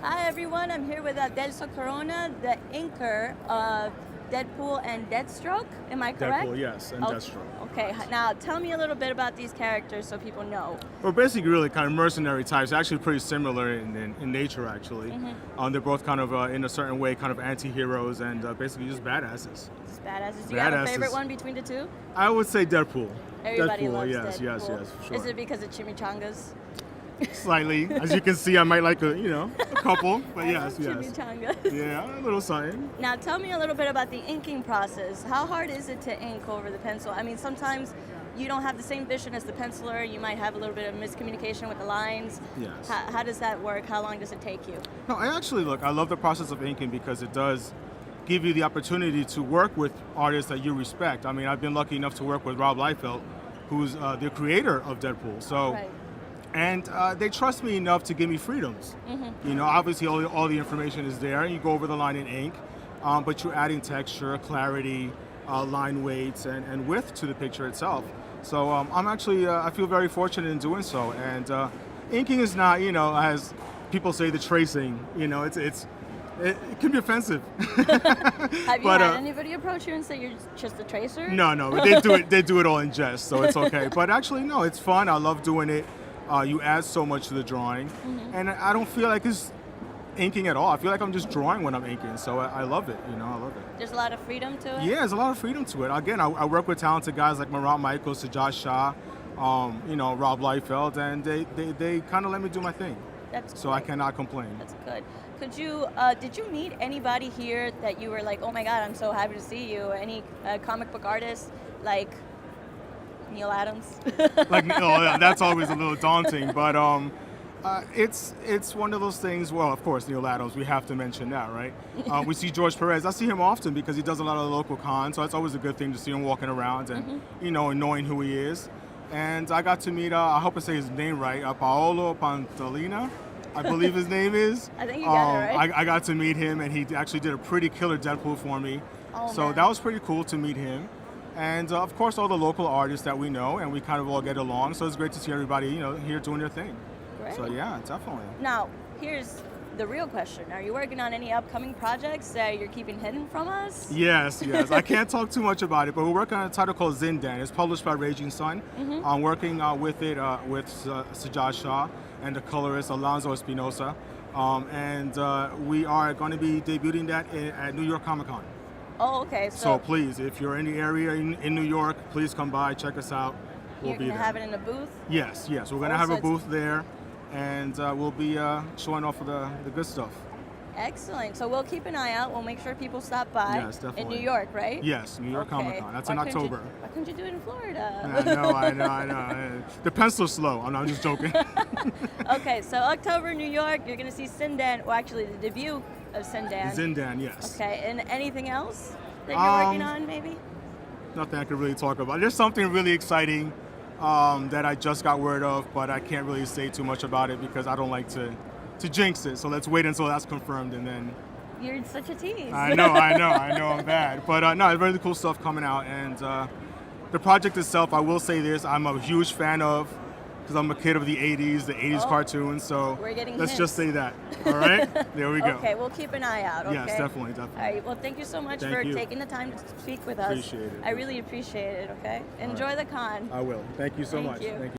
Hi everyone, I'm here with Adelso Corona, the inker of Deadpool and Deathstroke. Am I correct? Deadpool, yes, and Deathstroke. Okay, now tell me a little bit about these characters so people know. We're basically really kind of mercenary types, actually pretty similar in nature, actually. They're both kind of, in a certain way, kind of anti-heroes and basically just badasses. Just badasses. Do you have a favorite one between the two? I would say Deadpool. Everybody Deadpool, loves yes, Deadpool. yes, sure. Is it because of chimichangas? Slightly. As you can see, I might like a couple, but I yes, love yes. chimichangas. Yeah, a little something. Now tell me a little bit about the inking process. How hard is it to ink over the pencil? I mean, sometimes you don't have the same vision as the penciler. You might have a little bit of miscommunication with the lines. Yes. How does that work? How long does it take you? No, I love the process of inking because it does give you the opportunity to work with artists that you respect. I mean, I've been lucky enough to work with Rob Liefeld, who's the creator of Deadpool. So. Right. And they trust me enough to give me freedoms. Obviously all the information is there, and you go over the line in ink, but you're adding texture, clarity, line weights, and width to the picture itself. So I'm actually, I feel very fortunate in doing so. And inking is not, as people say, the tracing. It can be offensive. Have you had anybody approach you and say you're just a tracer? No, they do it all in jest, so it's okay. But actually, no, it's fun. I love doing it. You add so much to the drawing, and I don't feel like it's inking at all. I feel like I'm just drawing when I'm inking, so I love it. I love it. There's a lot of freedom to it? Yeah, there's a lot of freedom to it. Again, I work with talented guys like Marat Michael, Sajad Shah, Rob Liefeld, and they kind of let me do my thing. That's so great. I cannot complain. That's good. Did you meet anybody here that you were like, oh my God, I'm so happy to see you? Any comic book artists like Neil Adams? That's always a little daunting, but it's one of those things. Well, of course, Neil Adams, we have to mention that, right? We see George Perez. I see him often because he does a lot of the local cons, so it's always a good thing to see him walking around and and knowing who he is. And I got to meet, I hope I say his name right, Paolo Pantalina, I believe his name is. I think you got it right. I got to meet him, and he actually did a pretty killer Deadpool for me. So that was pretty cool to meet him. And of course, all the local artists that we know, and we kind of all get along. So it's great to see everybody, here doing their thing. Great. So yeah, definitely. Now, here's the real question: are you working on any upcoming projects that you're keeping hidden from us? Yes. I can't talk too much about it, but we're working on a title called Zindan. It's published by Raging Sun. I'm working with it with Sajad Shah and the colorist Alonso Espinosa, and we are going to be debuting that at New York Comic Con. Oh, okay. So please, if you're in the area in New York, please come by, check us out. You're going to have it in a booth? Yes. We're going to have a booth there, and we'll be showing off of the good stuff. Excellent. So we'll keep an eye out. We'll make sure people stop by. Yes, definitely. In New York, right? Yes, New York Comic Con. That's in October. Why couldn't you do it in Florida? I know. The pencil's slow. I'm just joking. Okay, so October, New York, you're going to see Zindan, well, actually the debut of Zindan. Zindan, yes. Okay, and anything else that you're working on, maybe? Nothing I could really talk about. There's something really exciting that I just got word of, but I can't really say too much about it because I don't like to jinx it. So let's wait until that's confirmed, and then. You're such a tease. I know, I'm bad. But no, really cool stuff coming out, and the project itself, I will say this, I'm a huge fan of, because I'm a kid of the 80s cartoons, so let's just say that. All right? There we go. Okay, we'll keep an eye out, okay? Yes, definitely. All right, well, thank you so much for taking the time to speak with us. Appreciate it. I really appreciate it, okay? Enjoy the con. I will. Thank you so much. Thank you.